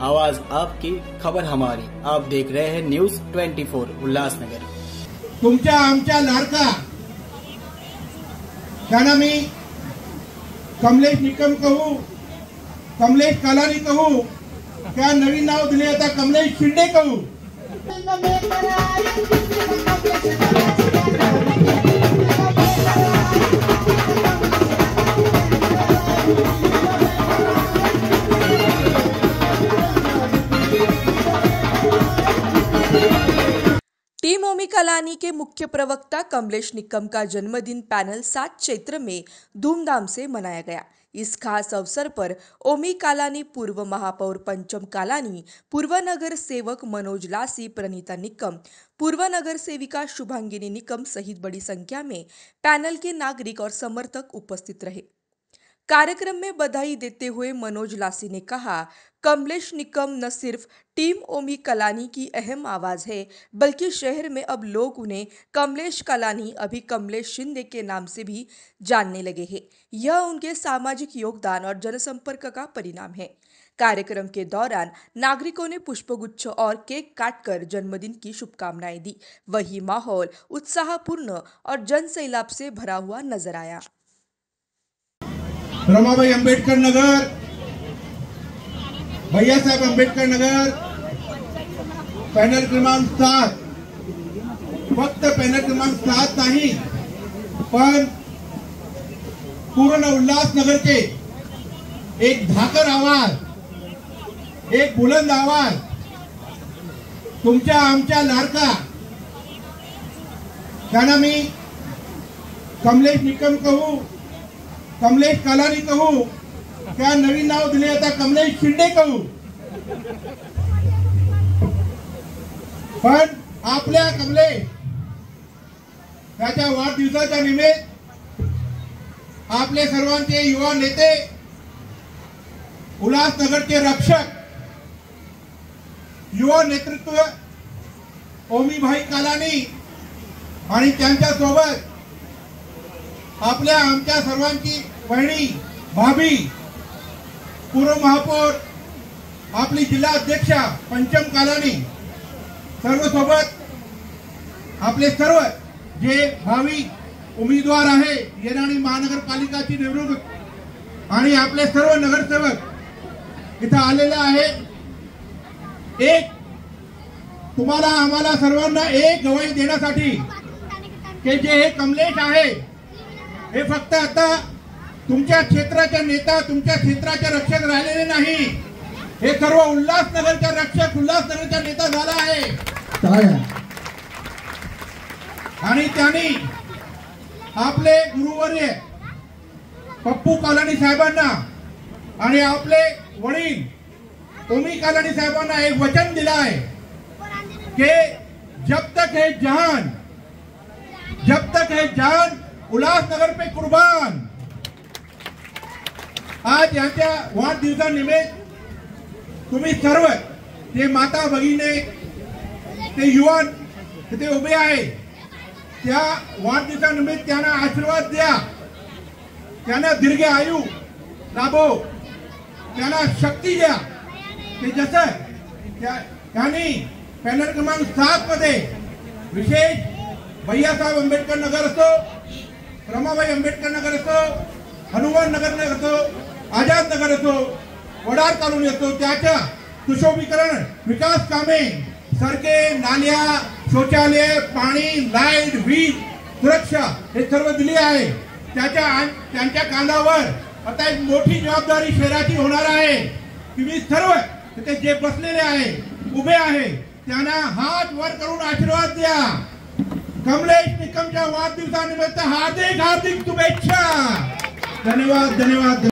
आवाज आपकी, खबर हमारी। आप देख रहे हैं न्यूज 24 उल्लासनगर। तुमच्या आमच्या लाडका त्यांना मी कमलेश निकम कहू, कमलेश कालानी कहू, क्या नवीन नाव दिले आता कमलेश शिंदे कहू। टीम ओमी कालानी के मुख्य प्रवक्ता कमलेश निकम का जन्मदिन पैनल 7 चैत्र में धूमधाम से मनाया गया। इस खास अवसर पर ओमी कालानी, पूर्व महापौर पंचम कालानी, पूर्व नगर सेवक मनोज लासी, प्रणीता निकम, पूर्व नगर सेविका शुभांगिनी निकम सहित बड़ी संख्या में पैनल के नागरिक और समर्थक उपस्थित रहे। कार्यक्रम में बधाई देते हुए मनोज लासी ने कहा, कमलेश निकम न सिर्फ टीम ओमी कालानी की अहम आवाज है, बल्कि शहर में अब लोग उन्हें कमलेश कालानी, अभी कमलेश शिंदे के नाम से भी जानने लगे हैं। यह उनके सामाजिक योगदान और जनसंपर्क का परिणाम है। कार्यक्रम के दौरान नागरिकों ने पुष्पगुच्छ और केक काटकर जन्मदिन की शुभकामनाएं दी। वही माहौल उत्साहपूर्ण और जनसैलाब से भरा हुआ नजर आया। रमाबाई अंबेडकर नगर, भैया साहेब अंबेडकर नगर, पॅनल क्रमांक 7, फक्त पॅनल क्रमांक 7 नाही, पण पूर्ण उल्लासनगरचे एक धाकर आवाज, एक बुलंद आवाज, तुमच्या आमच्या लाडका त्यांना मी कमलेश निकम कहू, कमलेश कालानी कहू, क्या नवीन नाव दिले आता कमलेश शिंदे कहू। पण आपल्या कमलेश त्याच्या वाढदिवसाच्या निमित्त आपले सर्वांचे युवा नेते, उल्हासनगरचे रक्षक, युवा नेतृत्व ओमी भाई कालानी आणि त्यांच्या सोबत आपल्या आमच्या सर्वांची बहिणी भाभी, पूर्व महापौर, आपली जिल्हा अध्यक्षा पंचम कालानी, सर्व सोबत आपले सर्व जे भावी उमेदवार आहे येणारी महानगरपालिकाची निवडणूक आणि आपले सर्व नगरसेवक इथं आलेले आहे। एक तुम्हाला आम्हाला सर्वांना एक गवाही देण्यासाठी की जे हे कमलेश आहे हे फक्त आता तुमच्या क्षेत्राचे नेता, तुमच्या क्षेत्राचे रक्षक राहिलेले नाही, हे सर्व उल्हासनगरचे रक्षक, उल्हासनगरचा नेता झाला आहे। आणि त्यांनी आपले गुरुवर्य पप्पू कालानी साहेबांना आणि आपले वडील ओमी कालानी साहेबांना एक वचन दिलं आहे की जब तक है जान उल्हासनगर पे कुर्बान। आज यांच्या वाढदिवसानिमित्त तुम्ही सर्व ते माता भगिनी, ते युवा तिथे उभे आहे, त्या वाढदिवसानिमित्त त्यांना आशीर्वाद द्या, त्यांना दीर्घ आयु लाभो, त्यांना शक्ती द्या की जसं त्यांनी पॅनल क्रमांक 7 मध्ये विशेष भैयासाहेब अंबेडकर नगर असो, रमाबाई अंबेडकर नगर असो, हनुमान नगर असो, आझाद नगर असो, वडार कॉलोनी असो, त्याच्या सुशोभीकरण विकास कामे, सडके, नाल्या, शौचालय, पाणी, लाईट, वीज, सुरक्षा हे सर्व दिली आहे। त्यांच्या कांद्यावर आता एक मोठी जबाबदारी शहराची होणार आहे। तुम्ही सर्व तिथे जे बसलेले आहे, उभे आहे, त्यांना हात वर करून आशीर्वाद द्या। कमलेश निकमच्या वाढदिवसानिमित्त हार्दिक शुभेच्छा। धन्यवाद, धन्यवाद।